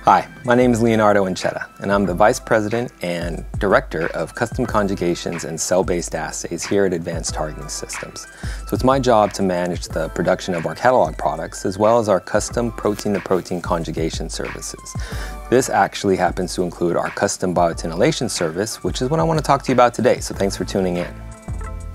Hi, my name is Leonardo Anchetta, and I'm the Vice President and Director of Custom Conjugations and Cell-Based Assays here at Advanced Targeting Systems. So it's my job to manage the production of our catalog products as well as our custom protein-to-protein conjugation services. This actually happens to include our custom biotinylation service, which is what I want to talk to you about today, so thanks for tuning in.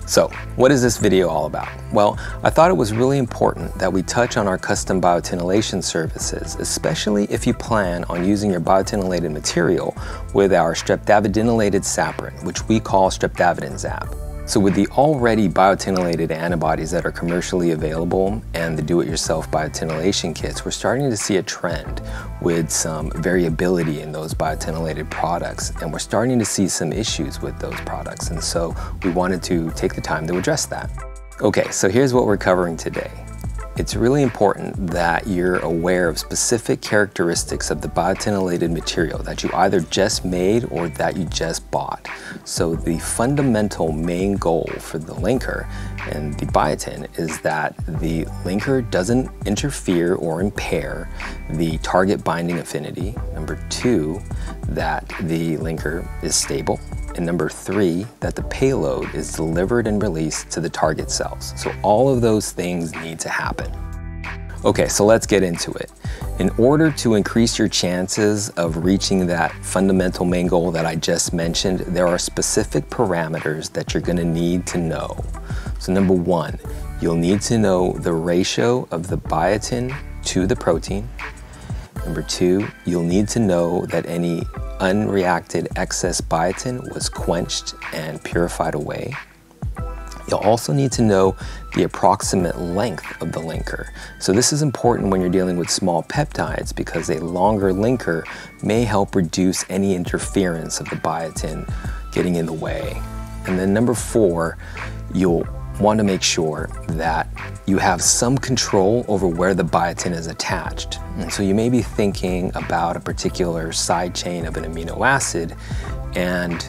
So, what is this video all about? Well, I thought it was really important that we touch on our custom biotinylation services, especially if you plan on using your biotinylated material with our streptavidinylated saporin, which we call streptavidin zap. So with the already biotinylated antibodies that are commercially available and the do-it-yourself biotinylation kits, we're starting to see a trend with some variability in those biotinylated products, and we're starting to see some issues with those products, and so we wanted to take the time to address that. Okay, so here's what we're covering today. It's really important that you're aware of specific characteristics of the biotinylated material that you either just made or that you just bought. So the fundamental main goal for the linker and the biotin is that the linker doesn't interfere or impair the target binding affinity. Number 2, that the linker is stable. And number 3, that the payload is delivered and released to the target cells. So all of those things need to happen. Okay, so let's get into it. In order to increase your chances of reaching that fundamental main goal that I just mentioned, there are specific parameters that you're gonna need to know. So number 1, you'll need to know the ratio of the biotin to the protein. Number 2, you'll need to know that any unreacted excess biotin was quenched and purified away. You'll also need to know the approximate length of the linker. So this is important when you're dealing with small peptides because a longer linker may help reduce any interference of the biotin getting in the way. And then number 4, you'll want to make sure that you have some control over where the biotin is attached. And so you may be thinking about a particular side chain of an amino acid, and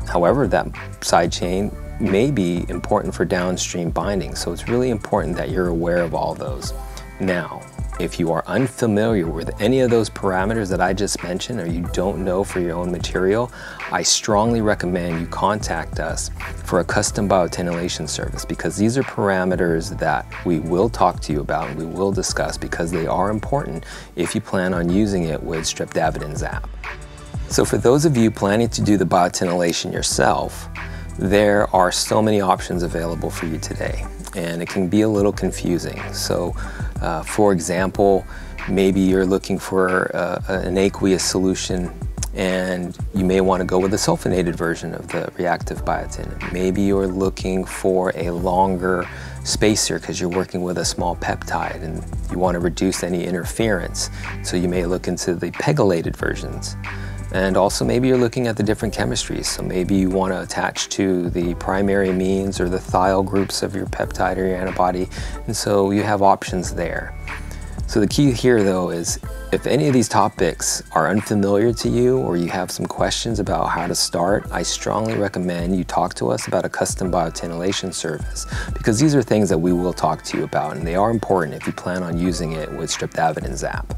however, that side chain may be important for downstream binding. So it's really important that you're aware of all those. Now, if you are unfamiliar with any of those parameters that I just mentioned, or you don't know for your own material, I strongly recommend you contact us for a custom biotinylation service, because these are parameters that we will talk to you about and we will discuss because they are important if you plan on using it with streptavidin zap. So for those of you planning to do the biotinylation yourself, there are so many options available for you today, and it can be a little confusing. So for example, maybe you're looking for an aqueous solution and you may want to go with a sulfonated version of the reactive biotin. Maybe you're looking for a longer spacer because you're working with a small peptide and you want to reduce any interference, so you may look into the pegylated versions. And also maybe you're looking at the different chemistries, so maybe you want to attach to the primary amines or the thiol groups of your peptide or your antibody, and so you have options there. So the key here though is, if any of these topics are unfamiliar to you or you have some questions about how to start, I strongly recommend you talk to us about a custom biotinylation service, because these are things that we will talk to you about, and they are important if you plan on using it with streptavidin zap.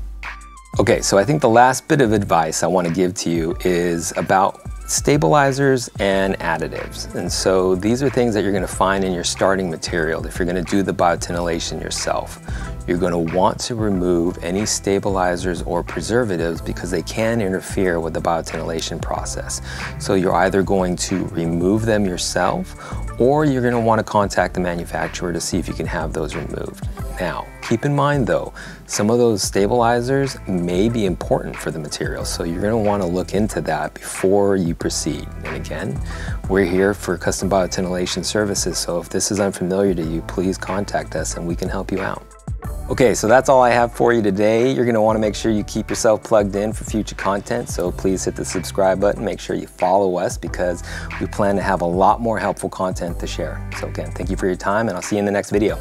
Okay, so I think the last bit of advice I want to give to you is about stabilizers and additives. And so these are things that you're going to find in your starting material if you're going to do the biotinylation yourself. You're going to want to remove any stabilizers or preservatives because they can interfere with the biotinylation process. So you're either going to remove them yourself, or you're going to want to contact the manufacturer to see if you can have those removed. Now, keep in mind though, some of those stabilizers may be important for the material, so you're going to want to look into that before you proceed. And again, we're here for custom biotinylation services, so if this is unfamiliar to you, please contact us and we can help you out. Okay, so that's all I have for you today. You're going to want to make sure you keep yourself plugged in for future content, so please hit the subscribe button. Make sure you follow us because we plan to have a lot more helpful content to share. So again, thank you for your time, and I'll see you in the next video.